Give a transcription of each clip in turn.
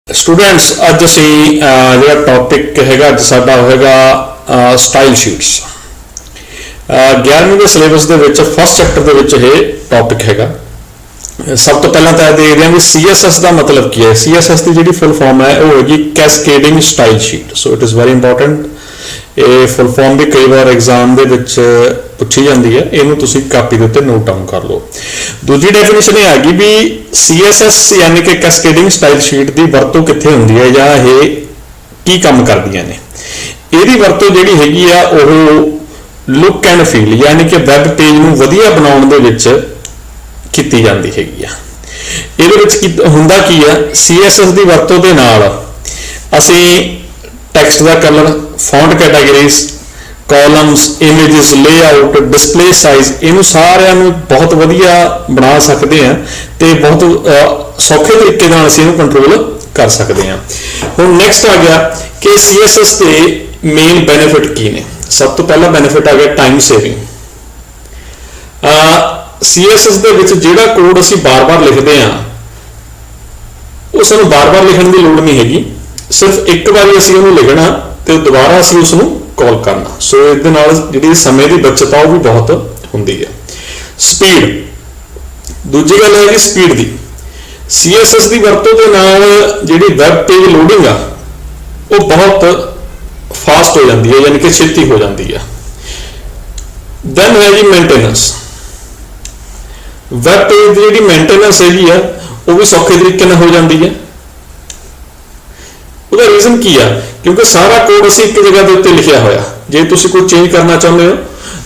Students अज असी जो topic हैगा अज साडा होएगा स्टाइल शीट्स। 11वीं के सिलेबस के फस्ट चैप्टर के टॉपिक हैगा। सब तो पहला तो देखते हैं भी CSS का मतलब की है। CSS की जी फुल फॉर्म है वो होगी cascading style sheet. So it is very important. ये फुल फॉर्म भी कई बार एग्जाम के पूछी जाती है, इनू तुसी कापी के उत्ते नोट डाउन कर लो। दूजी डेफिनेशन ये आ गई भी CSS यानी कि कैसकेडिंग स्टाइल शीट की वरतों कित्थे हुंदी है या ये की काम करदियां ने। इहदी वरतों जिहड़ी हैगी आ ओह लुक एंड फील यानी कि वैब पेज नूं वधिया बनाउण दे विच कीती जांदी हैगी आ। इहदे विच हुंदा की आ CSS की वरतों दे नाल असीं टैक्सट का colour, font categories, columns, images, layout, display size इनू सारिਆਂ ਨੂੰ बहुत वधिया बना सकते हैं तो बहुत सौखे तरीके नाल असीं इहनूं कंट्रोल कर सकते हैं। हुण नैक्सट आ गया कि CSS के मेन बेनिफिट की ने। सब तो पहला बेनिफिट आ गया टाइम सेविंग। CSS दे विच जिहड़ा कोड असीं बार-बार लिखते हैं वो सानूं बार-बार लिखण दी लोड़ नहीं हैगी। सिर्फ एक बार असीं उहनूं लिखना तो दोबारा असीं उसनूं कॉल करना। सो इहदे नाल जिहड़ी समय की बचत आ वो भी बहुत हुंदी है। स्पीड, दूजी गल है स्पीड की। CSS की वरतों के नाल जिहड़ी वैब पेज लोडिंग आ वो बहुत फास्ट हो जाती है, यानी कि छेती हो जाती है। दैन है जी मेंटेनेंस। वैब पेज की जिहड़ी मेंटेनेंस हैगी आ वो भी सौखे तरीके नाल हो जाती है। उसका रीजन की है क्योंकि सारा कोड असीं एक जगह के उत्ते लिखिया होया। जे तुसीं कोई चेंज करना चाहते हो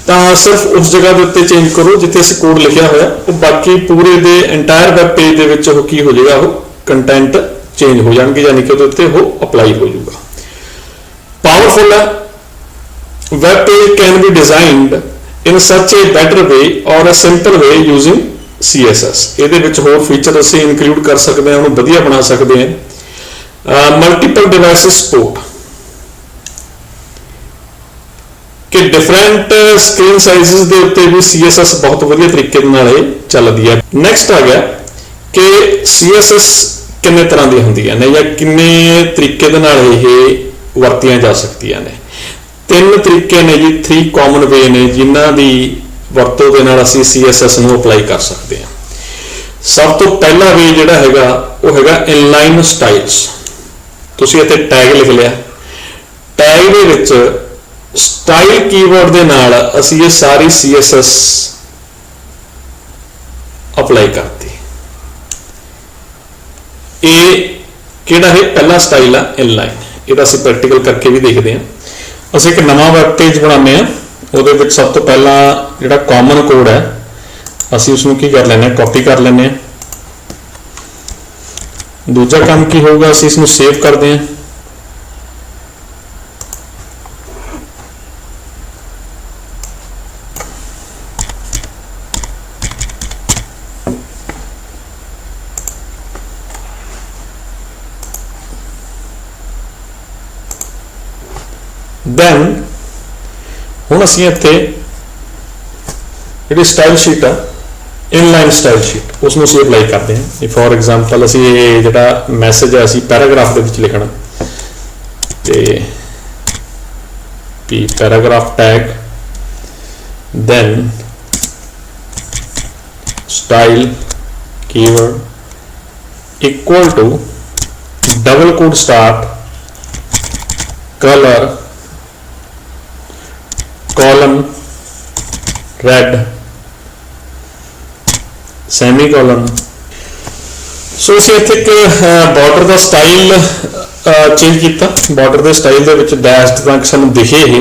तो सिर्फ उस जगह के उत्ते चेंज करो जिथे असीं कोड लिखिया होया। बाकी पूरे दे एंटायर वैब पेज दे विच की हो जाएगा, वो कंटेंट चेंज हो जाएंगे, यानी कि उहदे उत्ते वो अपलाई हो जाएगा। पावरफुल है। Web page can be designed in such a better way और a simple way using CSS। इहदे विच होर फीचर असीं इनकलूड कर सकते हैं, उहनूं वधिया बना सकते हैं। मल्टीपल डिवाइसेस सपोर्ट कि डिफरेंट स्क्रीन साइज़ के उत्ते भी CSS बहुत वधिया तरीके नाल चलदी है। नैक्सट आ गया कि CSS किन्ने तरह दी हुंदियां ने या किन्ने तरीके दे नाल इह वरतियां जा सकदियां ने। 3 तरीके ने जी, 3 कॉमन वे ने जिन्हां दी वरतों दे नाल असीं CSS नूं अप्लाई कर सकते हैं। सब तो पहला वे जिहड़ा हैगा वो हैगा इनलाइन स्टाइल्स। तुसीं इत्थे टैग लिख लिया, टैग दे विच स्टाइल कीवर्ड दे नाल असीं ये सारी CSS अप्लाई करती। ये किहड़ा है पहला स्टाइल है इनलाइन। इहदा असीं प्रैक्टिकल करके भी देखते हैं। असीं एक नवां वैब पेज बनाने हैं, उहदे विच सब तो पहला जिहड़ा कॉमन कोड है असीं उसनूं की कर लैंदे, कॉपी कर लैंदे हैं। दूजा काम की होगा असीं इसनूं सेव करते हैं। दैन हुण असीं इत्थे जिहड़ी स्टाइल शीट है इनलाइन स्टाइल शीट उसनूं असीं अप्लाई करते हैं। फॉर एग्जाम्पल असीं जिहड़ा मैसेज है असीं पैराग्राफ दे विच लिखना ते P paragraph tag then style keyword equal to double quote start colour colon red semicolon. So असीं इत्थे एक बॉर्डर का स्टाइल चेंज किया। बॉर्डर के स्टाइल दे विच डैश तक सानूं दिखे ही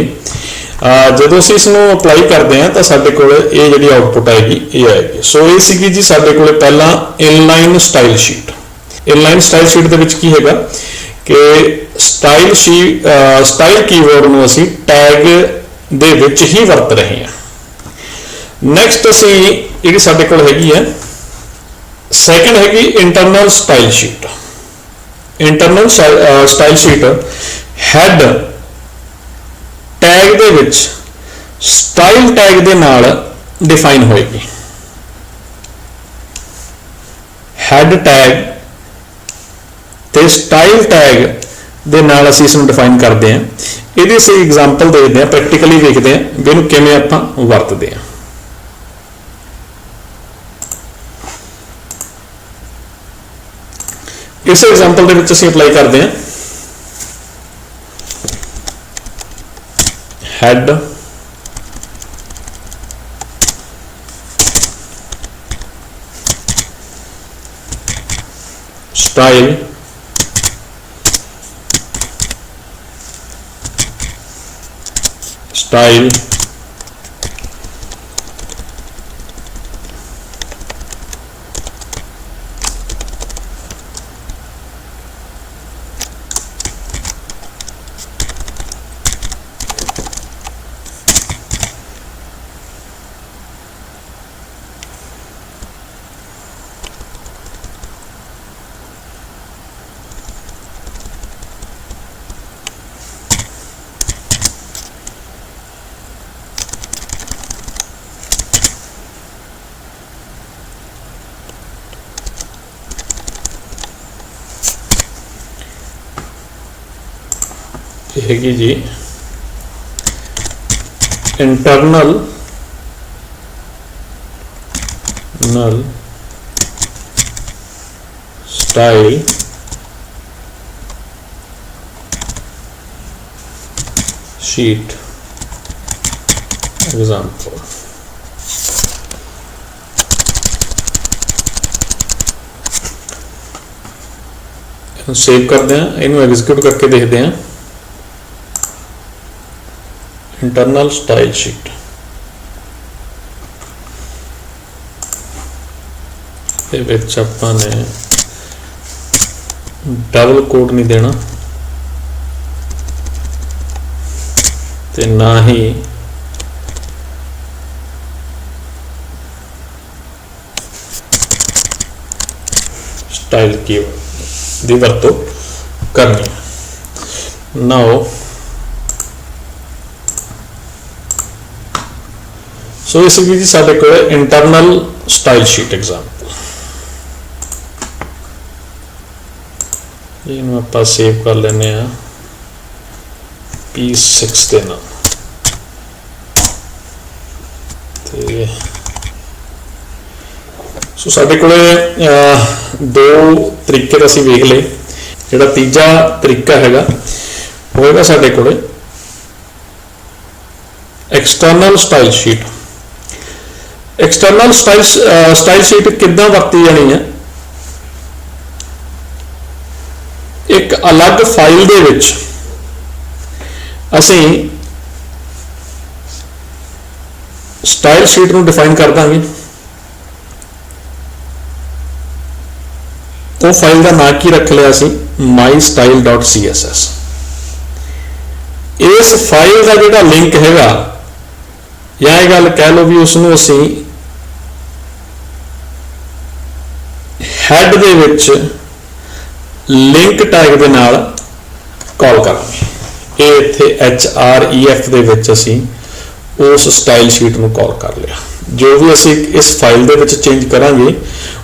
जदों असीं इसनूं अप्लाई करते हैं तो साडे कोल ये जिहड़ी आउटपुट आएगी ये आएगी। सो ये सीगी जी साडे कोल पहला inline style sheet. Inline style sheet दे विच की हैगा कि स्टाइल कीवर्ड नूं असीं टैग ਦੇ ਵਿੱਚ ਹੀ ਵਰਤ ਰਹੇ ਹਾਂ। ਨੈਕਸਟ ਅਸੀਂ ਜਿਹੜੀ ਸਾਡੇ ਕੋਲ ਹੈਗੀ ਹੈ ਸੈਕਿੰਡ ਹੈਗੀ internal style sheet. Internal style sheet head tag ਦੇ ਵਿੱਚ ਸਟਾਈਲ ਟੈਗ ਦੇ ਨਾਲ ਡਿਫਾਈਨ ਹੋਏਗੀ। ਹੈਡ ਟੈਗ ਤੇ ਸਟਾਈਲ ਟੈਗ ਦੇ ਨਾਲ ਅਸੀਂ ਇਸ ਨੂੰ ਡਿਫਾਈਨ ਕਰਦੇ ਹਾਂ। ਇਹਦੀ ਅਸੀਂ ਐਗਜ਼ਾਮਪਲ ਦੇਖਦੇ ਹਾਂ, ਪ੍ਰੈਕਟੀਕਲੀ ਵੇਖਦੇ ਹਾਂ ਵੀ ਇਹਨੂੰ ਕਿਵੇਂ ਆਪਾਂ ਵਰਤਦੇ ਹਾਂ। ਇਸ ਐਗਜ਼ਾਮਪਲ ਦੇ ਵਿੱਚ ਅਸੀਂ ਅਪਲਾਈ ਕਰਦੇ ਹਾਂ ਹੈਡ ਸਟਾਈਲ ਸਟਾਈਲ ਹੈਗੀ ਜੀ ਇੰਟਰਨਲ ਸਟਾਈਲ ਸ਼ੀਟ ਐਗਜ਼ਾਮਪਲ। ਇਹਨੂੰ ਸੇਵ ਕਰਦੇ ਹਾਂ, ਇਹਨੂੰ ਐਗਜ਼ੀਕਿਊਟ ਕਰਕੇ ਦੇਖਦੇ ਹਾਂ। इंटरनल स्टाइल शीट ਦੇ ਵਿੱਚ ਆਪਾਂ ਨੇ ਡਬਲ ਕੋਡ ਨਹੀਂ ਦੇਣਾ ਤੇ ਨਾ ਹੀ स्टाइल कीवर्ड ਦੀ ਵਰਤੋਂ ਕਰਨੀ ਹੈ। ਨਾਓ सो इस जी साडे कोल इंटरनल स्टाइल शीट एग्जाम्पल, इन्हूं आपां सेव कर लेने P6 के नाम ते सो साडे कोल दो तरीके असीं वेख लए। जिहड़ा तीजा तरीका हैगा वो हैगा साडे कोल external style sheet. External style sheet किद्दां वरती जानी है? एक अलग फाइल दे विच असीं स्टाइल शीट नूं डिफाइन कर दांगे। वो फाइल का नाम की रख लिया असीं mystyle.css। इस फाइल का जिहड़ा लिंक हैगा या ये गल कह लो भी उसनूं असीं हैड दे विच लिंक टैग दे नाल कॉल करांगे। ये इत्थे HREF दे विच असीं उस स्टाइल शीट नूं कॉल कर लिया। जो भी असीं इस फाइल दे विच चेंज करांगे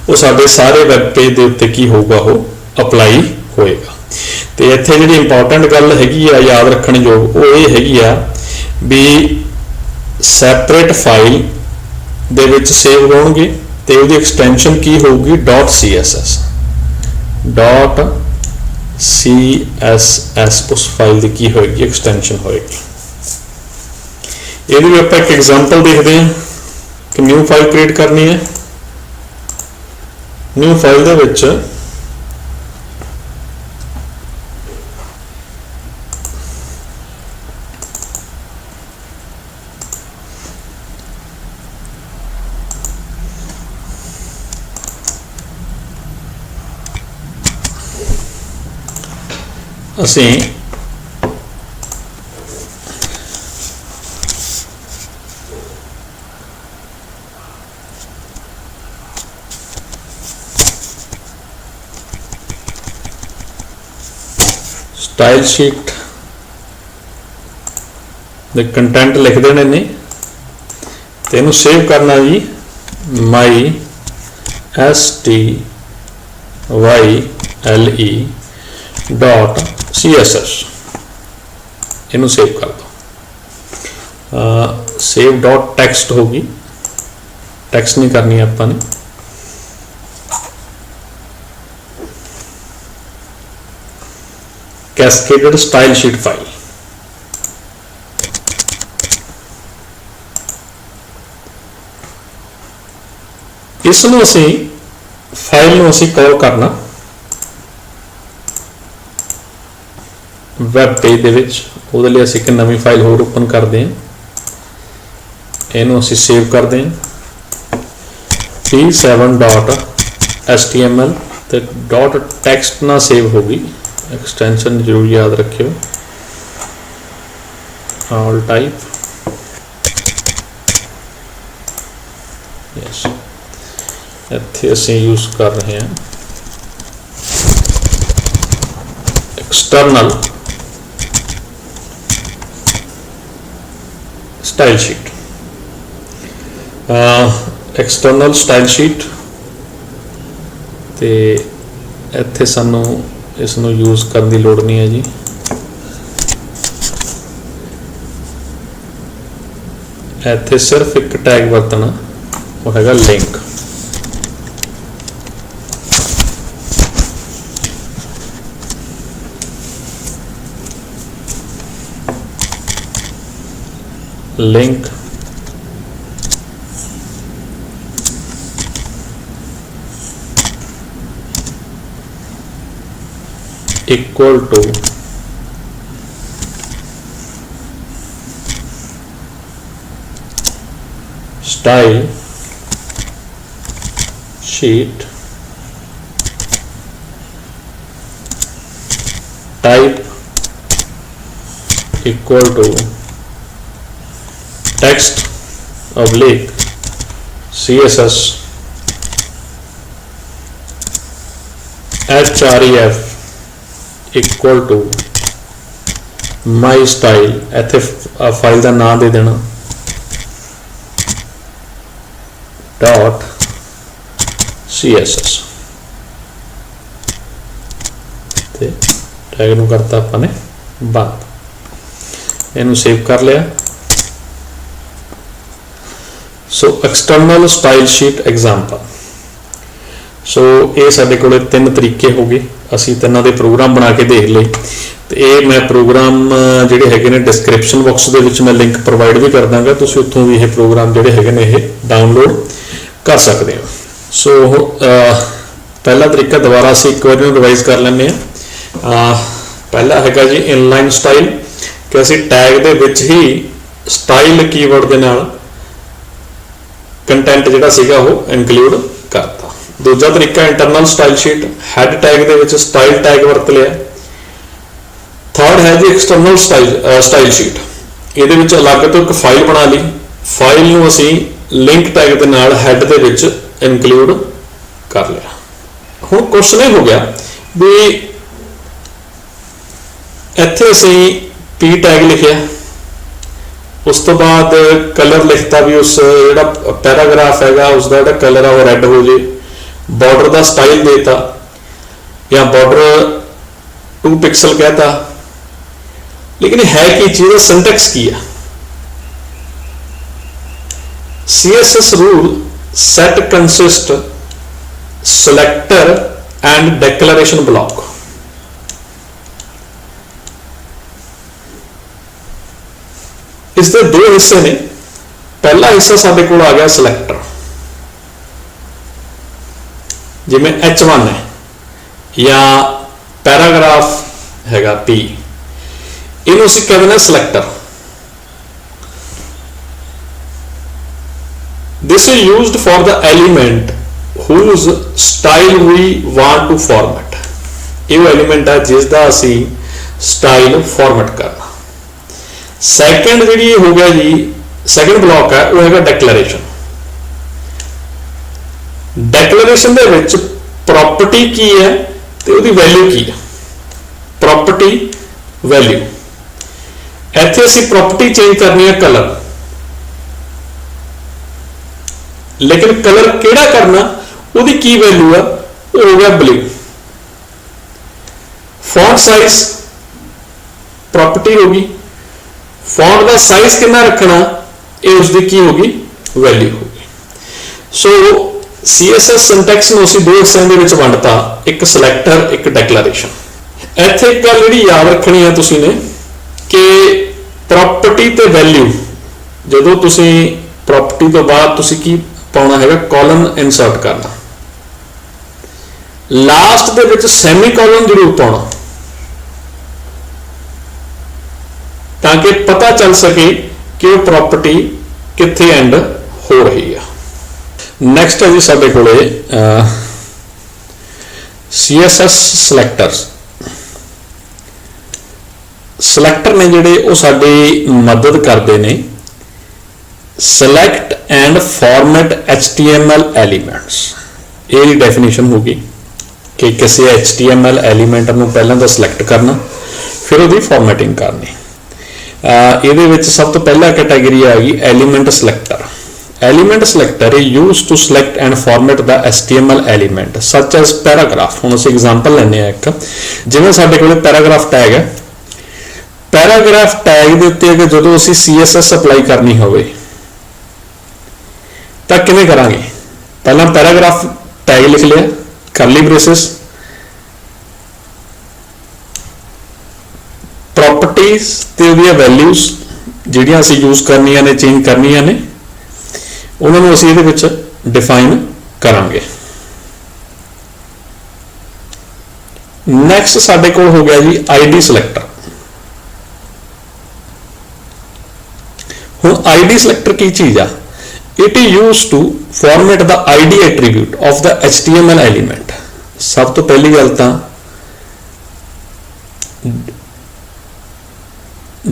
वो साडे सारे वैब पेज दे उत्ते की होगा वो अप्लाई होएगा। तो इत्थे जिहड़ी इंपॉर्टेंट गल हैगी आ याद रखण योग वो ये हैगी आ भी सैपरेट फाइल दे विच सेव होणगे ते उहदी एक्सटेंशन की होगी .css उस फाइल की की होएगी एक्सटेंशन होएगी। ये भी आप एक एग्जाम्पल देखते हैं कि न्यू फाइल क्रिएट करनी है। न्यू फाइल दे विच असीं स्टाइल शीट ਦੇ ਕੰਟੈਂਟ ਲਿਖ ਦੇਣੇ ਨੇ ਤੇ ਇਹਨੂੰ ਸੇਵ ਕਰਨਾ ਜੀ my style.css ਇਹਨੂੰ ਸੇਵ ਕਰ ਦੋ save dot text होगी text नहीं करनी ਆਪਾਂ ਨੇ cascaded style sheet file ਇਸ ਨੂੰ ਅਸੀਂ ਫਾਈਲ ਨੂੰ ਅਸੀਂ ਕਾਲ ਕਰਨਾ ਵੈਬ ਪੇਜ ਦੇ ਵਿੱਚ ਉਹਦੇ ਲਈ ਅਸੀਂ ਇੱਕ ਨਵੀਂ ਫਾਈਲ ਹੋਰ ਓਪਨ ਕਰਦੇ ਹਾਂ ਇਹਨੂੰ ਅਸੀਂ ਸੇਵ ਕਰਦੇ ਹਾਂ p7.html ਤੇ .text ਨਾਲ ਸੇਵ ਹੋਗੀ एक्सटेंशन जरूर याद रखियो all type yes इत्थे असीं यूज कर रहे हैं external style sheet external style sheet ते इत्थे सानू इस नूं यूज करने की लोड़ नहीं है जी इत्थे सिर्फ एक टैग वरतना वो हैगा link link equal to style sheet type equal to text oblique css href equal to my style इत्थे फाइल का नाम दे देना .css ते टैग नूं करता अपने बंद इनू सेव कर लिया so external style sheet example so ये साडे कोले 3 तरीके हो गए ਅਸੀਂ ਤਿੰਨਾਂ ਦੇ ਪ੍ਰੋਗਰਾਮ ਬਣਾ ਕੇ ਦੇਖ ਲਏ ਤੇ ਇਹ ਮੈਂ ਪ੍ਰੋਗਰਾਮ ਜਿਹੜੇ ਹੈਗੇ ਨੇ ਡਿਸਕ੍ਰਿਪਸ਼ਨ ਬਾਕਸ ਦੇ ਵਿੱਚ ਮੈਂ ਲਿੰਕ ਪ੍ਰੋਵਾਈਡ ਵੀ ਕਰ ਦਾਂਗਾ ਤੁਸੀਂ ਉੱਥੋਂ ਵੀ ਇਹ ਪ੍ਰੋਗਰਾਮ ਜਿਹੜੇ ਹੈਗੇ ਨੇ ਇਹ ਡਾਊਨਲੋਡ ਕਰ ਸਕਦੇ ਹੋ ਸੋ ਪਹਿਲਾ ਤਰੀਕਾ ਦੁਬਾਰਾ ਅਸੀਂ ਇੱਕ ਵਾਰ ਨੂੰ ਰਿਵਾਈਜ਼ ਕਰ ਲੈਂਦੇ ਹਾਂ ਪਹਿਲਾ ਹੈਗਾ ਜੀ ਇਨਲਾਈਨ ਸਟਾਈਲ ਕਿ ਅਸੀਂ ਟੈਗ ਦੇ ਵਿੱਚ ਹੀ ਸਟਾਈਲ ਕੀਵਰਡ ਦੇ ਨਾਲ ਕੰਟੈਂਟ ਜਿਹੜਾ ਸੀਗਾ ਉਹ ਇਨਕਲੂਡ ਕਰਤਾ दूजा तरीका internal style sheet head tag दे विच स्टाइल टैग वरत लिया थर्ड है जी एक्सटर्नल स्टाइल शीट ਇਹਦੇ ਵਿੱਚ अलग तो एक फाइल बना ली फाइल ਨੂੰ ਅਸੀਂ लिंक टैग ਦੇ ਨਾਲ हैड ਦੇ ਵਿੱਚ ਇਨਕਲੂਡ कर लिया ਹੁਣ क्वेश्चन ਇਹ हो गया भी ਇੱਥੇ ਅਸੀਂ p टैग लिखिया उस तो बाद कलर लिखता भी उस ਜਿਹੜਾ पैराग्राफ हैगा उसका ਜਿਹੜਾ कलर है वो रेड हो जाए बॉर्डर का स्टाइल देता या बॉर्डर 2 पिक्सल कहता लेकिन है कि चीज सिंटैक्स की है CSS rule set consist selector and declaration block इसके 2 हिस्से ने पहला हिस्सा साडे कोल आ गया सिलेक्टर जिमें H1 है या पैराग्राफ हैगा P इनू असीं कह देना selector this is used for the element whose style we want to format ये एलिमेंट है जिसका असीं स्टाइल फॉर्मेट करना सैकेंड जी हो गया जी सैकेंड ब्लॉक है वो है declaration declaration they which property की है तो उसकी वैल्यू की है प्रॉपर्टी वैल्यू। ਇੱਥੇ ਅਸੀਂ प्रॉपर्टी चेंज करनी है कलर, लेकिन कलर किहड़ा करना, ਉਹਦੀ की वैल्यू है, वो हो गया ब्लू। फॉन्ट साइज प्रॉपर्टी होगी, फॉन्ट का साइज कितना रखना, ये उसकी की होगी, वैल्यू होगी। सो CSS सिंटैक्स में ਅਸੀਂ दो हिस्सों ਦੇ ਵਿੱਚ ਵੰਡਤਾ, एक सिलेक्टर एक डिक्लेरेशन। ਇੱਥੇ एक गल ਜਿਹੜੀ याद रखनी है तुसी ने कि प्रॉपर्टी ते वैल्यू, ਜਦੋਂ ਤੁਸੀਂ प्रॉपर्टी तो बाद ਤੁਸੀਂ ਕੀ ਪਾਉਣਾ ਹੈਗਾ, कॉलन इंसर्ट करना, लास्ट ਦੇ ਵਿੱਚ ਸੈਮੀਕੋਲਨ ਜ਼ਰੂਰ ਪਾਉਣਾ, ताकि पता चल सके कि वो प्रॉपर्टी कित्थे एंड हो रही है। नैक्सट है जी साडे कोले CSS सिलेक्टर्स। सिलेक्टर ने जिहड़े वो साडी मदद करते हैं select and format HTML elements. ये डेफिनेशन होगी कि किसी HTML एलीमेंट नूं पहलां तां सिलेक्ट करना, फिर उसकी फॉर्मेटिंग करनी। ये सब तो पहला कैटेगरी आ गई element selector. Element selector is use to select and format the HTML element such as paragraph. हुण असीं एग्जांपल लैंदे आ, एक जिवें साडे कोल पैराग्राफ टैग है, पैराग्राफ टैग दे उत्ते अगर जदों असीं CSS अप्लाई करनी होवे तां किवें करांगे, पहलां पैराग्राफ टैग लिख लिया, करली ब्रेसिस, प्रॉपर्टीज ते उहदियां वैल्यूज जिहड़ियां असीं यूज करनियां ने, चेंज करनियां ने, उन्हां नूं असीं इहदे विच डिफाइन करांगे। नैक्सट साडे कोल हो गया जी ID सिलेक्टर। हुण ID सिलेक्टर की चीज़ आ, it is use to format the ID attribute of the HTML element. सब तो पहली गल तां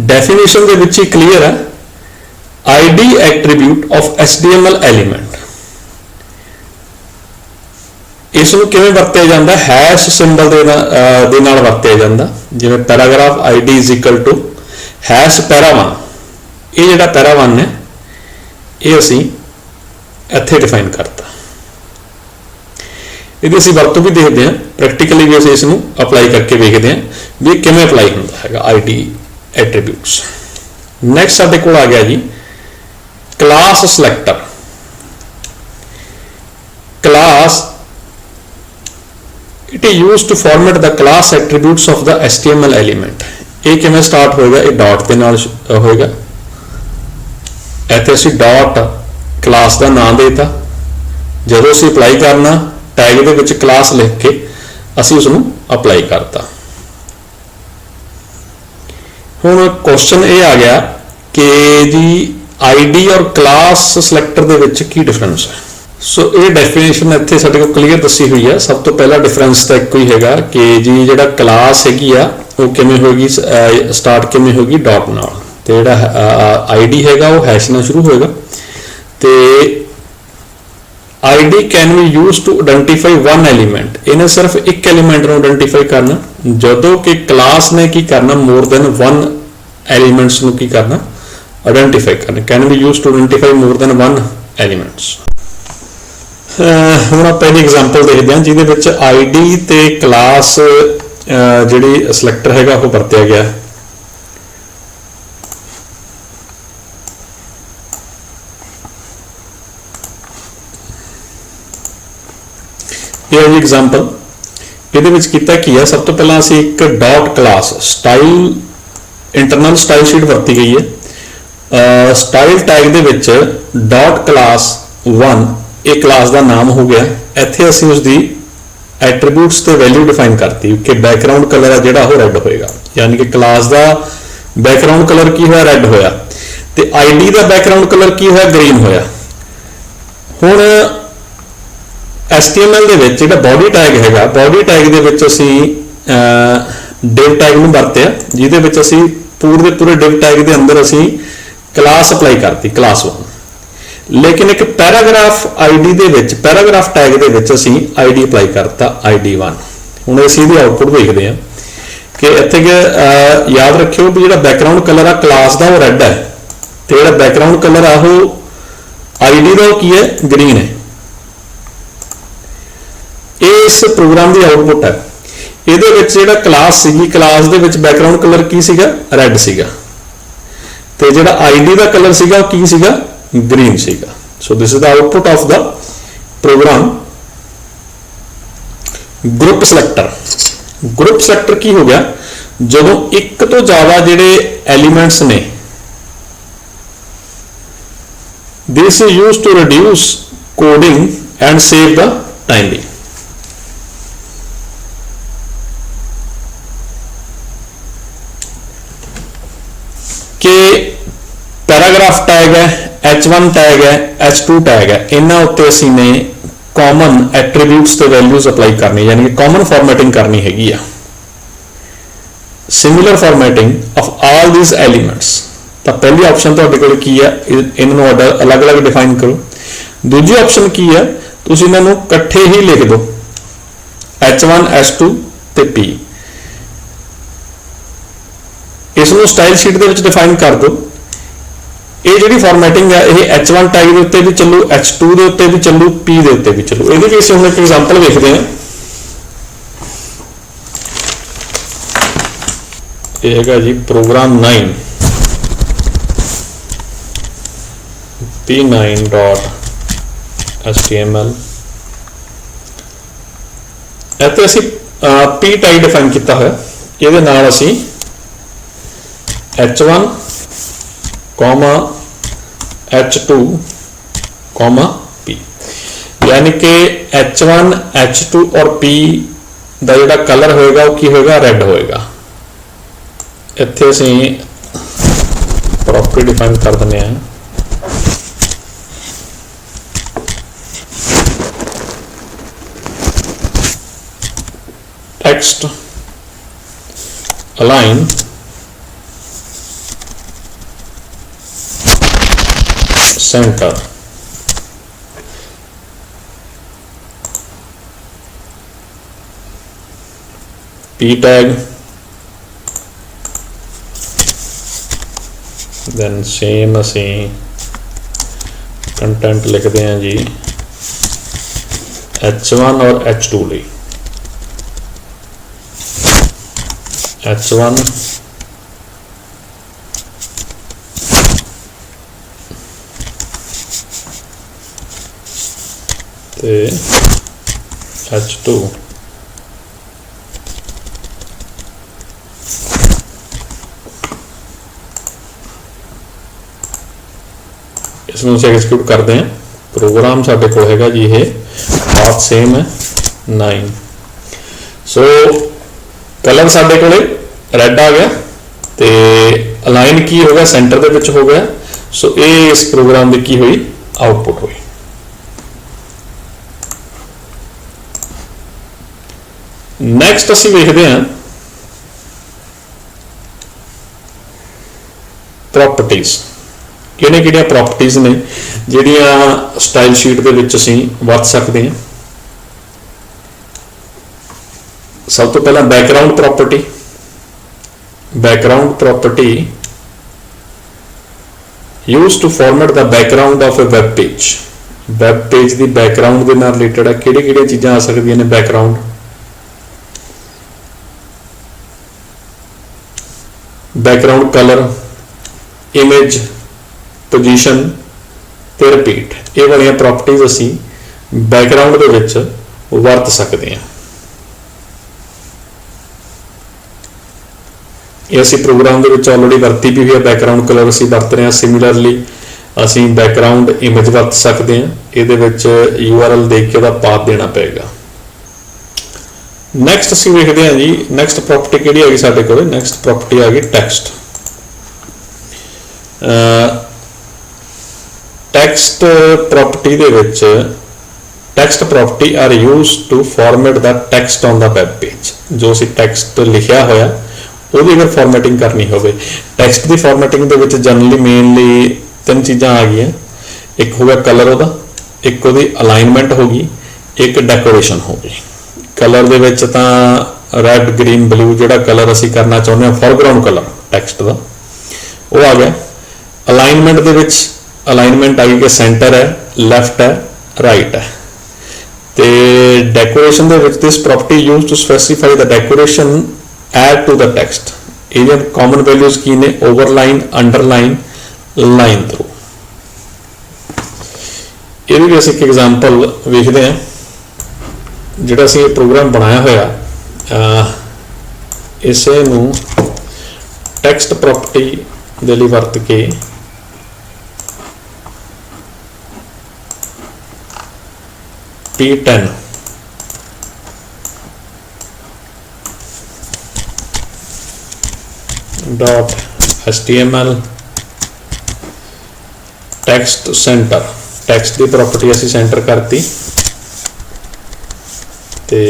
डेफिनेशन के विच ही क्लीयर है, ID attribute of HTML element. इसनूं किवें वरतिया जांदा, हैश सिंबल दे नाल वरतिया जांदा। जिवें paragraph ID is equal to hash पैरा1। ये जिहड़ा पैरा1 है ये असीं इत्थे डिफाइन करता। ਇਹਦੀ ਅਸੀਂ ਵਰਤੋਂ भी देखते हैं, प्रैक्टिकली भी ਅਸੀਂ इसनूं अप्लाई करके देखते हैं भी किवें अप्लाई हुंदा हैगा ID एट्रीब्यूट्स। नैक्सट साडे कोल आ गया जी class selector. Class it is use to format the class attributes of the HTML element. ये किवें स्टार्ट होएगा, ये डॉट के नाल होएगा। इत्थे असीं डॉट क्लास का नाम देता, जदों असीं अप्लाई करना टैग दे विच क्लास लिख के असीं उसनूं अप्लाई करता। हुण क्वेश्चन ये आ गया कि जी ID और क्लास सिलेक्टर दे विच की डिफरेंस है। सो ये डेफिनेशन इत्थे साडे कोल क्लीयर दसी हुई है। सब तो पहला डिफरेंस तो एक ही हैगा कि जी जिहड़ा क्लास हैगी आ वो किवें होगी, स्टार्ट किवें होगी, डॉट नाल, ते जिहड़ा ID हैगा वो हैश नाल शुरू होएगा। ते ID can be use to identify one element, इन्हें सिर्फ एक एलीमेंट को आइडेंटिफाई करना, जदों कि क्लास ने की करना मोर देन वन एलीमेंट्स को की करना, आइडेंटिफाई करना। Can be use to identify more than one elements. हुण आपां पहली एग्जांपल देखते हैं जिहदे विच ID ते क्लास जिहड़ी सिलेक्टर हैगा वो वरतिया गया। ये है जी एग्जाम्पल। ये किया की है, सब तो पहला असी एक dot class style internal style sheet वरती गई है। स्टाइल टैग दे विच डॉट क्लास 1 एक क्लास का नाम हो गया। इत्थे असी उसकी एट्रीब्यूट्स ते वैल्यू डिफाइन करती कि बैकग्राउंड कलर है जिहड़ा वो रेड होएगा, यानी कि क्लास का बैकग्राउंड कलर की होया, रेड होया, ते ID का बैकग्राउंड कलर की होया, ग्रीन होया। हुण HTML दे विच जिहड़ा बॉडी टैग हैगा, बॉडी टैग दे विच असीं डिव टैग नूं वरतिया, जिहदे विच असीं पूरे डिव टैग दे अंदर असीं क्लास अप्लाई करती, क्लास 1। लेकिन एक पैराग्राफ ID दे विच, पैराग्राफ टैग दे विच असीं ID अप्लाई करता ID1। हुण असीं इहदी आउटपुट देखदे हां कि इत्थे याद रखियो भी जो बैकग्राउंड कलर आ क्लास का वो रैड है, तो जो बैकग्राउंड कलर आ वो आईडी का की है ग्रीन है। इस प्रोग्राम की आउटपुट है। ये क्लास सी, क्लास के बैकग्राउंड कलर की सीगा रैड सीगा, तो जो आईडी का कलर सीगा की सीगा ग्रीन सीगा। So this is the output of the program group selector. Group selector की हो गया जो एक तो ज्यादा जिहड़े एलीमेंट्स ने, this is used to reduce coding and save the timing. कि पैराग्राफ टैग है, H1 टैग है, H2 टैग है, इन्हां उत्ते असीं ने कॉमन एट्रीब्यूट्स ते वैल्यूज अप्लाई करनी, यानी कि कॉमन फॉर्मेटिंग करनी हैगी आ। Similar formatting of all these elements. तो पहली ऑप्शन तुहाडे कोल की है, इन्हां नूं अलग अलग डिफाइन करो। दूजी ऑप्शन की है, तुसीं इन्हां नूं इकट्ठे ही लिख दो, H1 H2 ते P। इसनूं स्टाइल शीट दे विच डिफाइन कर दो। ये जिहड़ी फॉर्मेटिंग है ये H1 टैग के उत्ते भी चलू, H2 के उत्ते भी चलू, P के उत्ते भी चलू। ये केस हम एक एग्जाम्पल देखते हैं। ये है जी प्रोग्राम 9 p9.html। इत्थे असीं P टैग डिफाइन किया है, ये नाल असीं H1, H2, P, यानी कि H1, H2 और P का जिहड़ा कलर होएगा वो की होएगा रैड होएगा। इत्थे असीं प्रॉपर्टी डिफाइन कर दिंदे हैं, text align centre. P tag, then same असी कंटेंट लिखते हैं जी H1 और H2 ਲਈ। H1 ਤੇ H2 इसमें एग्जीक्यूट करते हैं। प्रोग्राम साडे कोल हैगा जी, ये पाथ सेम है 9। सो कलर साडे कोले रैड आ गया, तो अलाइन की हो गया सेंटर दे विच हो गया। सो ये इस प्रोग्राम की की हुई आउटपुट हुई। नैक्सट असीं देखते हैं प्रॉपर्टीज। किहड़ियां प्रॉपर्टीज ने जिहड़ियां स्टाइल शीट दे विच असीं वरत सकते हैं। सब तो पहला background property. Background property use to format the background of a web page. Web page की बैकग्राउंड के नाल रिलेटेड है, किहड़ियां चीज़ां आ सकदियां ने background. Background colour, image, position ते रिपीट, ये वाली प्रॉपर्टीज असी बैकग्राउंड दे विच वरत सकते हैं। ये असी प्रोग्राम दे विच ऑलरेडी वरती भी हुई है। बैकग्राउंड कलर असी वरत रहे हैं। सिमिलरली असी बैकग्राउंड इमेज वरत सकते हैं। ये URL देख के पाथ देना पेगा। नैक्सट असीं देखते हैं जी, नैक्सट प्रॉपर्टी किहड़ी हैगी साडे कोल। नैक्सट प्रॉपर्टी आ गई टैक्सट। टैक्सट प्रॉपर्टी दे विच text property are used to format the text on the web page. जो असीं टैक्सट लिखिया होया ਉਹਦੀ अगर फॉर्मेटिंग करनी हो, टैक्सट की formatting they which generally mainly 3 चीज़ां आ गई। एक हो गया कलर ਉਹਦਾ, एक ਉਹਦੀ अलाइनमेंट होगी, एक डेकोरेशन होगी। कलर दे विच तां ਰੈਡ ਗ੍ਰੀਨ ਬਲੂ ਜਿਹੜਾ ਕਲਰ ਅਸੀਂ ਕਰਨਾ ਚਾਹੁੰਦੇ ਹਾਂ ਫੋਰਗਰਾਊਂਡ ਕਲਰ ਟੈਕਸਟ ਦਾ ਉਹ ਆ ਗਿਆ। ਅਲਾਈਨਮੈਂਟ ਦੇ ਵਿੱਚ ਅਲਾਈਨਮੈਂਟ ਆਈ ਕਿ ਸੈਂਟਰ ਹੈ, ਲੈਫਟ ਹੈ, ਰਾਈਟ ਹੈ। ਤੇ ਡੈਕੋਰੇਸ਼ਨ ਦੇ ਵਿੱਚ this property use to specify the decoration add to the text. ਇਹਦੀਆਂ ਕਾਮਨ ਵੈਲਿਊਜ਼ ਕੀ ਨੇ? Overline, underline, line through. ਇਹਦੀ ਵੀ ਅਸੀਂ ਇੱਕ ਐਗਜ਼ਾਮਪਲ ਵੇਖਦੇ ਹਾਂ। ਜਿਹੜਾ ਅਸੀਂ ਇਹ ਪ੍ਰੋਗਰਾਮ ਬਣਾਇਆ ਹੋਇਆ ਇਸੇ ਨੂੰ ਟੈਕਸਟ ਪ੍ਰੋਪਰਟੀ ਦੇ ਲਈ ਵਰਤ ਕੇ P10 .html text center text ਦੀ ਪ੍ਰੋਪਰਟੀ ਅਸੀਂ ਸੈਂਟਰ ਕਰਤੀ ਤੇ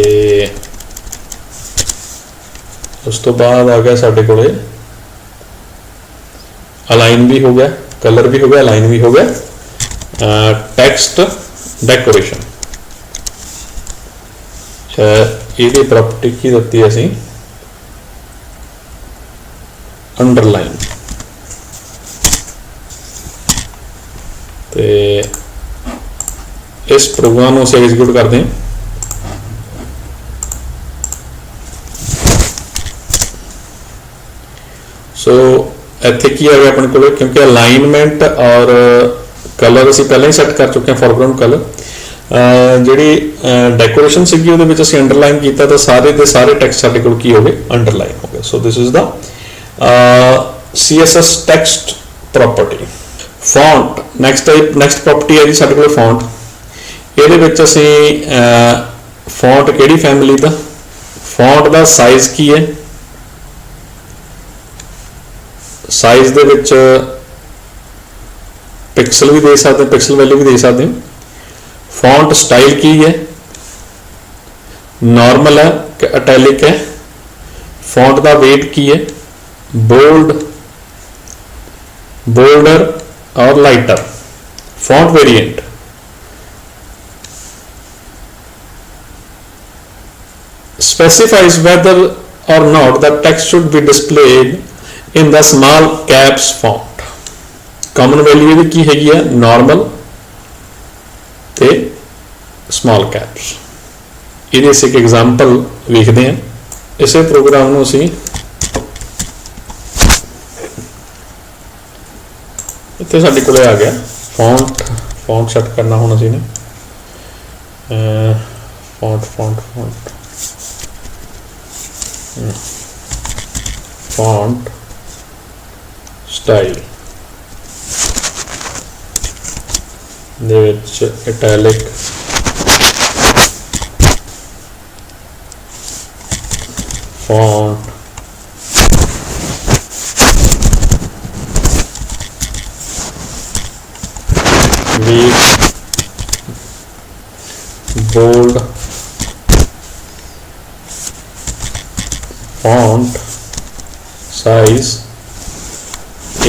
ਉਸ ਤੋਂ ਬਾਅਦ ਆ ਗਿਆ ਸਾਡੇ ਕੋਲੇ ਅਲਾਈਨ ਵੀ ਹੋ ਗਿਆ, ਕਲਰ ਵੀ ਹੋ ਗਿਆ, ਅਲਾਈਨ ਵੀ ਹੋ ਗਿਆ। ਟੈਕਸਟ ਡੈਕੋਰੇਸ਼ਨ ਇਹਦੀ ਪ੍ਰੋਪਰਟੀ ਕੀ ਦਿੱਤੀ ਅਸੀਂ? ਅੰਡਰਲਾਈਨ। ਤੇ ਇਸ ਪ੍ਰੋਗਰਾਮ ਨੂੰ ਅਸੀਂ ਐਗਜ਼ੀਕਿਊਟ ਕਰਦੇ ਹਾਂ। ਸੋ ਇੱਥੇ ਕੀ ਆ ਗਿਆ ਆਪਣੇ ਕੋਲ? ਕਿਉਂਕਿ ਅਲਾਈਨਮੈਂਟ ਔਰ ਕਲਰ ਅਸੀਂ ਪਹਿਲਾਂ ਹੀ ਸੈੱਟ ਕਰ ਚੁੱਕੇ ਹਾਂ ਫੋਰਗਰਾਊਂਡ ਕਲਰ। ਜਿਹੜੀ ਡੈਕੋਰੇਸ਼ਨ ਸੀਗੀ ਉਹਦੇ ਵਿੱਚ ਅਸੀਂ ਅੰਡਰਲਾਈਨ ਕੀਤਾ ਤਾਂ ਸਾਰੇ ਦੇ ਸਾਰੇ ਟੈਕਸਟ ਸਾਡੇ ਕੋਲ ਕੀ ਹੋ ਗਏ? ਅੰਡਰਲਾਈਨ ਹੋ ਗਏ। So this is the CSS text property. Font next property ਹੈ ਜੀ ਸਾਡੇ ਕੋਲ ਫੌਂਟ। ਇਹਦੇ ਵਿੱਚ ਅਸੀਂ ਫੌਂਟ ਕਿਹੜੀ ਫੈਮਿਲੀ ਦਾ? ਫੌਂਟ ਦਾ ਸਾਈਜ਼ ਕੀ ਹੈ? ਸਾਈਜ਼ ਦੇ ਵਿੱਚ ਪਿਕਸਲ ਵੀ ਦੇ ਸਕਦੇ, ਪਿਕਸਲ ਵੈਲਿਊ ਵੀ ਦੇ ਸਕਦੇ ਹੋ। ਫੌਂਟ ਸਟਾਈਲ ਕੀ ਹੈ? ਨਾਰਮਲ ਹੈ ਕਿ ਇਟੈਲਿਕ ਹੈ? ਫੌਂਟ ਦਾ weight ਕੀ ਹੈ? बोल्ड, बोल्डर और lighter. Font variant specifies whether or not the text should be displayed in the small caps font। common value ਇਹਦੀ ਕੀ ਹੈਗੀ ਹੈ? normal ਤੇ small caps। ਇਹਦੇ ਅਸੀਂ ਇੱਕ ਐਗਜ਼ਾਮਪਲ ਵੇਖਦੇ ਹਾਂ। ਇਸੇ ਪ੍ਰੋਗਰਾਮ ਨੂੰ ਅਸੀਂ ਇੱਥੇ ਸਾਡੇ ਕੋਲੇ ਆ ਗਿਆ ਫੌਂਟ ਸੈੱਟ ਕਰਨਾ ਹੁਣ ਅਸੀਂ ਨੇ ਫੌਂਟ ਸਟਾਈਲ ਦੇ ਵਿੱਚ italic font bold, font size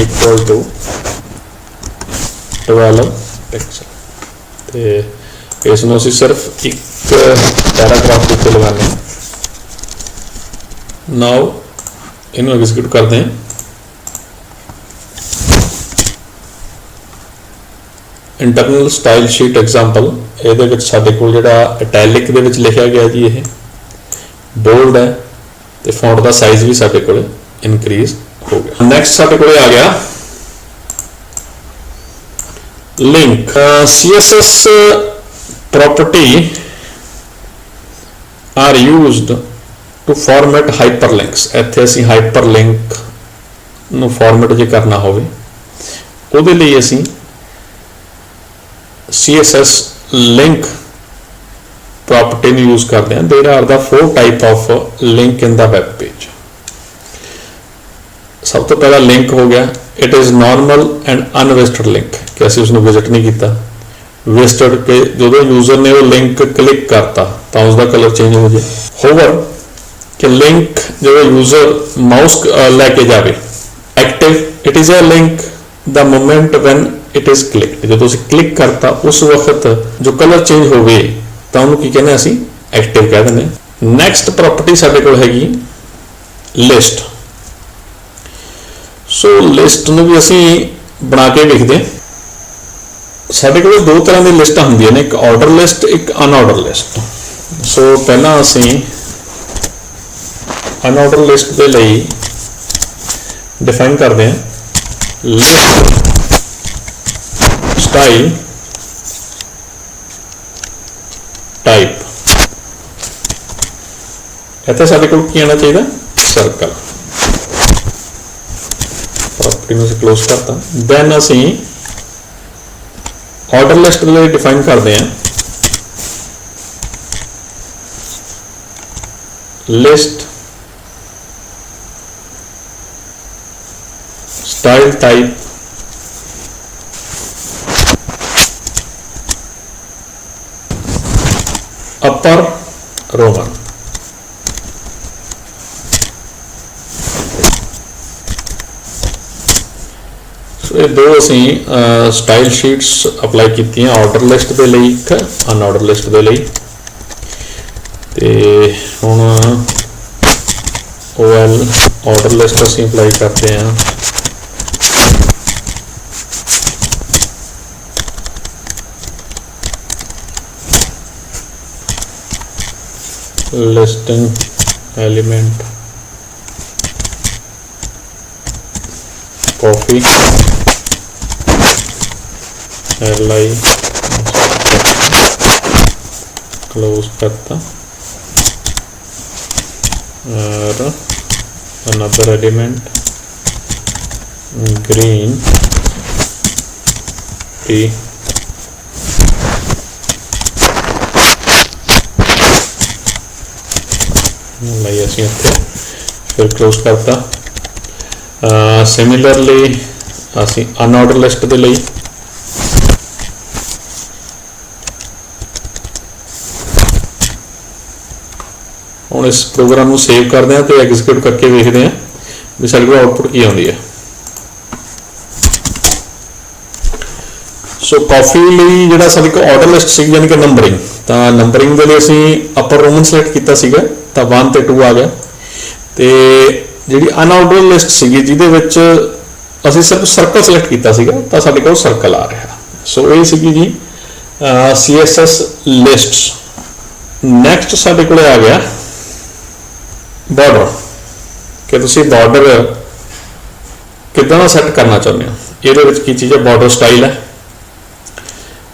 equal to 12 pixel। ਤੇ ਇਸ ਨੂੰ ਅਸੀਂ ਸਿਰਫ ਇੱਕ ਪੈਰਾਗ੍ਰਾਫ ਦੇ ਉੱਤੇ ਲਗਾਉਂਦੇ ਹਾਂ। ਨਾਓ ਇਹਨੂੰ ਐਗਜ਼ੀਕਿਊਟ ਕਰਦੇ ਹਾਂ। इंटरनल स्टाइल शीट एग्जाम्पल ਇਹਦੇ ਵਿੱਚ ਸਾਡੇ ਕੋਲ ਜਿਹੜਾ ਇਟੈਲਿਕ ਦੇ ਵਿੱਚ ਲਿਖਿਆ ਗਿਆ ਜੀ ਇਹ ਬੋਲਡ ਹੈ ਤੇ ਫੌਂਟ ਦਾ ਸਾਈਜ਼ ਵੀ ਸਾਡੇ ਕੋਲ ਇਨਕਰੀਜ਼ ਹੋ ਗਿਆ। ਨੈਕਸਟ ਸਾਡੇ ਕੋਲ ਆ ਗਿਆ link. CSS property are used to format hyperlinks। ਇੱਥੇ ਅਸੀਂ ਹਾਈਪਰਲਿੰਕ ਨੂੰ ਫਾਰਮੈਟ ਜੇ ਕਰਨਾ ਹੋਵੇ ਉਹਦੇ ਲਈ ਅਸੀਂ CSS link property ਨੂੰ use ਕਰਦੇ ਹਾਂ। there are the 4 type of link in the web page। ਸਭ ਤੋਂ ਪਹਿਲਾ ਲਿੰਕ ਹੋ ਗਿਆ it is normal and unvisited link ਕਿ ਅਸੀਂ ਉਸਨੂੰ ਵਿਜ਼ਿਟ ਨਹੀਂ ਕੀਤਾ। ਵਿਜ਼ਿਟਡ ਕੇ ਜਦੋਂ ਯੂਜ਼ਰ ਨੇ ਉਹ ਲਿੰਕ ਕਲਿੱਕ ਕਰਤਾ ਤਾਂ ਉਸਦਾ ਕਲਰ ਚੇਂਜ ਹੋ ਜਾਏ। ਹੋਵਰ ਕਿ ਲਿੰਕ ਜਦੋਂ ਯੂਜ਼ਰ ਮਾਊਸ ਲੈ ਕੇ ਜਾਵੇ active it is a link the moment when it is clicked। ਜਦੋਂ ਤੁਸੀਂ ਕਲਿੱਕ ਕਰਤਾ ਉਸ ਵਕਤ ਜੋ ਕਲਰ ਚੇਂਜ ਹੋਵੇ ਤਾਂ ਉਹਨੂੰ ਕੀ ਕਹਿੰਦੇ ਅਸੀਂ ਐਕਟਿਵ ਕਹਿ ਦਿੰਦੇ। ਨੈਕਸਟ ਪ੍ਰੋਪਰਟੀ ਸਾਡੇ ਕੋਲ ਹੈਗੀ ਲਿਸਟ। ਸੋ ਲਿਸਟ ਨੂੰ ਵੀ ਅਸੀਂ ਬਣਾ ਕੇ ਵੇਖਦੇ ਹਾਂ। ਸਾਡੇ ਕੋਲ ਦੋ ਤਰ੍ਹਾਂ ਦੀ ਲਿਸਟਾਂ ਹੁੰਦੀਆਂ ਨੇ, ਇੱਕ ਆਰਡਰ ਲਿਸਟ, ਇੱਕ ਅਨਆਰਡਰ ਲਿਸਟ। ਸੋ ਪਹਿਲਾਂ ਅਸੀਂ ਅਨਆਰਡਰ ਲਿਸਟ ਦੇ ਲਈ ਡਿਫਾਈਨ ਕਰਦੇ ਹਾਂ ਲਿਸਟ ਸਟਾਈਲ ਟਾਈਪ। ਇੱਥੇ ਸਾਡੇ ਕੋਲ ਕੀ ਆਉਣਾ ਚਾਹੀਦਾ, ਸਰਕਲ। ਪ੍ਰੋਪਰਟੀ ਨੂੰ ਅਸੀਂ ਕਲੋਜ਼ ਕਰਤਾ। ਦੈਨ ਅਸੀਂ ਆਰਡਰ ਲਿਸਟ ਦੇ ਲਈ ਡਿਫਾਈਨ ਕਰਦੇ ਹਾਂ ਲਿਸਟ ਸਟਾਈਲ ਟਾਈਪ ਅਪਰ ਰੋਮਨ। ਇਹ ਦੋ ਅਸੀਂ ਸਟਾਈਲ ਸ਼ੀਟਸ ਅਪਲਾਈ ਕੀਤੀਆਂ, ਆਰਡਰ ਲਿਸਟ ਦੇ ਲਈ ਇੱਕ, ਅਨਆਰਡਰ ਲਿਸਟ ਦੇ ਲਈ। ਤੇ ਹੁਣ OL ਆਰਡਰ ਲਿਸਟ ਅਸੀਂ ਅਪਲਾਈ ਕਰਦੇ ਹਾਂ listing element coffee li close करता और another element green tea ਲਈ ਅਸੀਂ ਇੱਥੇ ਫਿਰ ਕਲੋਜ਼ ਕਰਤਾ। ਸਿਮਿਲਰਲੀ ਅਸੀਂ ਅਨਆਰਡਰ ਲਿਸਟ ਦੇ ਲਈ ਹੁਣ ਇਸ ਪ੍ਰੋਗਰਾਮ ਨੂੰ ਸੇਵ ਕਰਦੇ ਹਾਂ ਤੇ ਐਗਜ਼ੀਕਿਊਟ ਕਰਕੇ ਵੇਖਦੇ ਹਾਂ ਵੀ ਸਾਡੇ ਕੋਲ ਆਉਟਪੁੱਟ ਕੀ ਆਉਂਦੀ ਹੈ। ਸੋ ਕਾਫੀ ਲਈ ਜਿਹੜਾ ਸਾਡੇ ਕੋਲ ਆਰਡਰ ਲਿਸਟ ਸੀ ਯਾਨੀ ਕਿ ਨੰਬਰਿੰਗ, ਤਾਂ ਨੰਬਰਿੰਗ ਦੇ ਲਈ ਅਸੀਂ ਅਪਰ ਰੋਮਨ ਸਿਲੈਕਟ ਕੀਤਾ ਸੀਗਾ ਤਾਂ 1 ਤੇ 2 ਆ ਗਿਆ। ਤੇ ਜਿਹੜੀ ਅਨਆਰਡਰ ਲਿਸਟ ਸੀਗੀ ਜਿਹਦੇ ਵਿੱਚ ਅਸੀਂ ਸਿਰਫ ਸਰਕਲ ਸਿਲੈਕਟ ਕੀਤਾ ਸੀਗਾ ਤਾਂ ਸਾਡੇ ਕੋਲ ਸਰਕਲ ਆ ਰਿਹਾ। ਸੋ ਇਹ ਸੀਗੀ ਜੀ CSS ਲਿਸਟਸ। ਨੈਕਸਟ ਸਾਡੇ ਕੋਲ ਆ ਗਿਆ ਬਾਰਡਰ, ਕਿ ਤੁਸੀਂ ਬਾਰਡਰ ਕਿੱਦਾਂ ਦਾ ਸੈੱਟ ਕਰਨਾ ਚਾਹੁੰਦੇ ਹੋ। ਇਹਦੇ ਵਿੱਚ ਕੀ ਚੀਜ਼ ਹੈ, ਬਾਰਡਰ ਸਟਾਈਲ ਹੈ।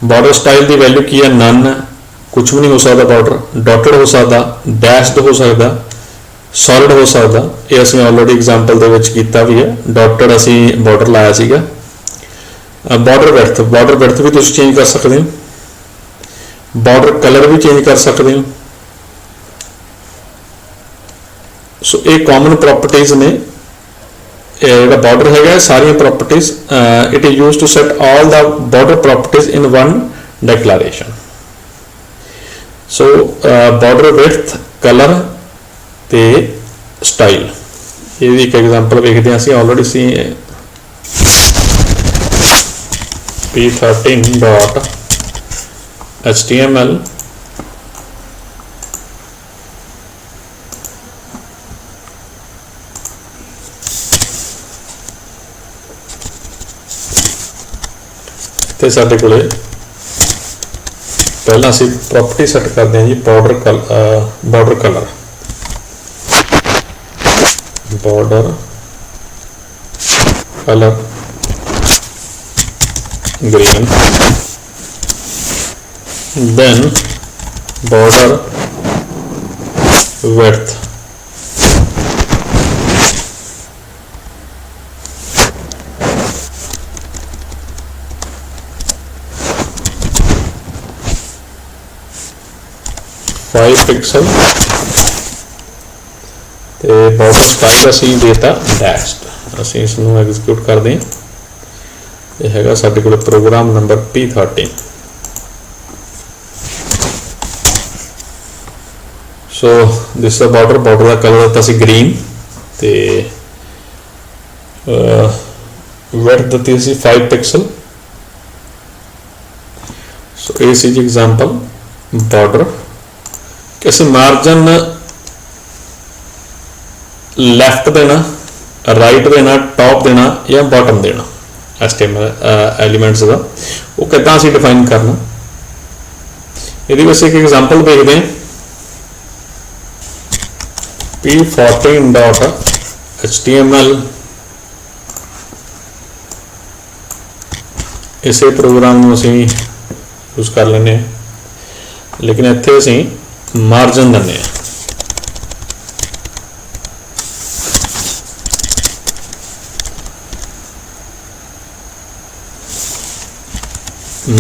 ਬਾਰਡਰ ਸਟਾਈਲ ਦੀ ਵੈਲਿਊ ਕੀ ਹੈ, ਨਨ, ਕੁਝ ਵੀ ਨਹੀਂ ਹੋ ਸਕਦਾ ਬਾਰਡਰ, ਡਾਟਡ ਹੋ ਸਕਦਾ, ਡੈਸ਼ਡ ਹੋ ਸਕਦਾ, ਸੋਲਿਡ ਹੋ ਸਕਦਾ। ਇਹ ਅਸੀਂ ਆਲਰੇਡੀ ਐਗਜ਼ਾਮਪਲ ਦੇ ਵਿੱਚ ਕੀਤਾ ਵੀ ਹੈ, ਡਾਟਡ ਅਸੀਂ ਬਾਰਡਰ ਲਾਇਆ ਸੀਗਾ। ਬਾਰਡਰ ਵਿਡਥ ਵੀ ਤੁਸੀਂ ਚੇਂਜ ਕਰ ਸਕਦੇ ਹੋ, ਬਾਰਡਰ ਕਲਰ ਵੀ ਚੇਂਜ ਕਰ ਸਕਦੇ ਹੋ। ਸੋ ਇਹ ਕਾਮਨ ਪ੍ਰੋਪਰਟੀਜ਼ ਨੇ। ਜਿਹੜਾ ਬਾਰਡਰ ਹੈਗਾ ਸਾਰੀਆਂ properties it is used to set all the border properties in one declaration. So border width, colour ਤੇ ਸਟਾਈਲ। ਇਹ ਵੀ ਇੱਕ ਐਗਜ਼ਾਮਪਲ ਵੇਖਦੇ ਹਾਂ ਅਸੀਂ ਆਲਰੇਡੀ ਸੀ p13.html ਤੇ ਸਾਡੇ ਕੋਲੇ ਪਹਿਲਾਂ ਅਸੀਂ ਪ੍ਰੋਪਰਟੀ ਸੈੱਟ ਕਰਦੇ ਹਾਂ ਜੀ border colour green, then border width, pixel ਤੇ ਬਾਰਡਰ ਸਟਾਈਲ ਅਸੀਂ ਦੇਤਾ ਡੈਸ਼ਡ। ਅਸੀਂ ਇਸ ਨੂੰ ਐਗਜ਼ੀਕਿਊਟ ਕਰਦੇ ਹਾਂ। ਇਹ ਹੈਗਾ ਸਾਡੇ ਕੋਲ ਪ੍ਰੋਗਰਾਮ ਨੰਬਰ P13। ਸੋ ਦਿਸ ਦਾ ਬਾਰਡਰ ਦਾ ਕਲਰ ਦਿੱਤਾ ਸੀ ਗ੍ਰੀਨ ਤੇ ਵਿਡਥ ਦਿੱਤੀ ਸੀ 5 ਪਿਕਸਲ। ਸੋ ਇਹ ਸੀ ਜੀ ਐਗਜ਼ਾਮਪਲ ਬਾਰਡਰ। ਕਿ ਅਸੀਂ ਮਾਰਜਨ ਲੈਫਟ ਦੇਣਾ, ਰਾਈਟ ਦੇਣਾ, ਟॉप ਦੇਣਾ ਜਾਂ ਬਾਟਮ ਦੇਣਾ HTML ਐਲੀਮੈਂਟਸ ਦਾ, ਉਹ ਕਿੱਦਾਂ ਅਸੀਂ ਡਿਫਾਈਨ ਕਰਨਾ। ਇਹਦੀ ਬਸ ਇੱਕ ਐਗਜ਼ਾਮਪਲ ਦੇਖਦੇ ਹਾਂ। p14.html ਇਸੇ ਪ੍ਰੋਗਰਾਮ ਨੂੰ ਅਸੀਂ ਯੂਜ਼ ਕਰ ਲੈਂਦੇ ਹਾਂ, ਲੇਕਿਨ ਇੱਥੇ ਅਸੀਂ ਮਾਰਜਨ ਦਿੰਦੇ ਹਾਂ।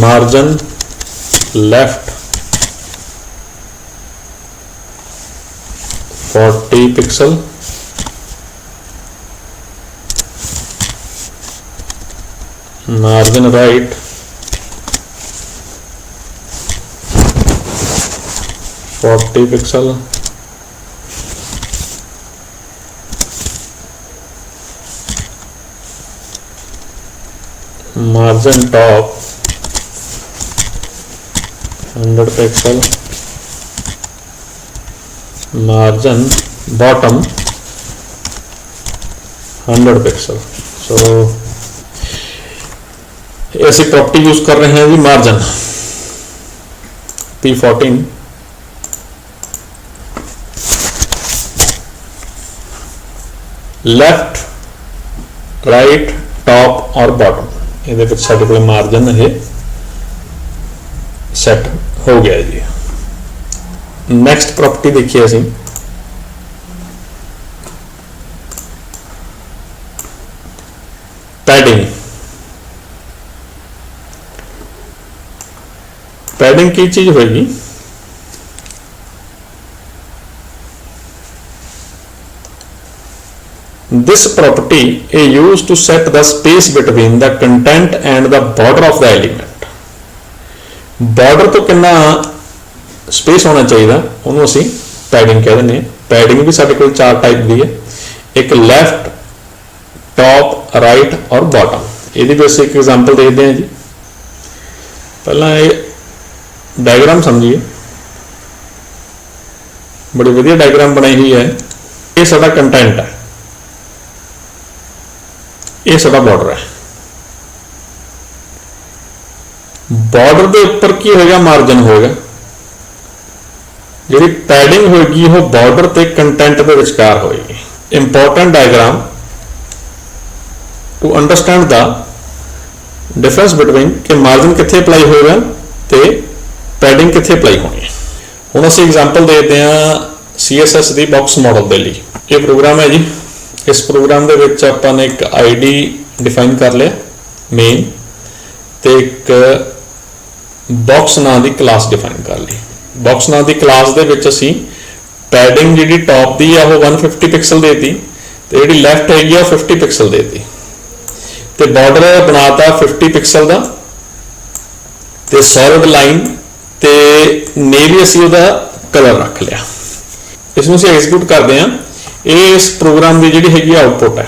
margin left 40 pixel, margin right 40 pixel, margin top 100 pixel, margin bottom 100 pixel। सो ऐसी प्रॉपर्टी यूज कर रहे हैं जी margin P14 left, right, top और बॉटम, ये साढ़े को मार्जिन है सैट हो गया जी। नैक्सट प्रॉपर्टी देखिए असी पैडिंग। पैडिंग की चीज होगी, this property is used to set the space between the content and the border of the element। Border तो कितना स्पेस होना चाहिए उन्होंने असी पैडिंग कह दें। पैडिंग भी साढ़े को 4 टाइप की है, एक लैफ्ट, टॉप, राइट और बॉटम। ये बस एक एग्जाम्पल देखते हैं जी। पहला ये डायग्राम समझिए, बड़ी वधिया डायग्राम बनाई हुई है। ये साडा कंटेंट है, ये साडा बॉर्डर है। बॉर्डर के उपर की होगा, मार्जिन होगा। जी पैडिंग होगी वो बॉर्डर ते कंटेंट के विचकार होगी। Important diagram to understand the difference between कि मार्जिन कित्थे अप्लाई होगा ते पैडिंग कित्थे अप्लाई होनी। हुण असीं एग्जाम्पल देते हैं CSS की बॉक्स मॉडल के लिए। ये प्रोग्राम है जी। इस प्रोग्राम के विच आपां ने एक ID डिफाइन कर लिया मेन, ते एक बॉक्स नाम की क्लास डिफाइन कर ली। बॉक्स नाम की क्लास दे विच असीं पैडिंग जी टॉप की है वो 150 पिक्सल देती, तो जी लैफ्ट हैगी 50 पिक्सल देती, तो बॉर्डर बनाता 50 पिक्सल का, तो सॉलिड लाइन तो नेवी असीं उहदा कलर रख लिया। इसनूं असीं एग्जीक्यूट करते हैं। ये इस प्रोग्राम की जी हैगी आउटपुट है।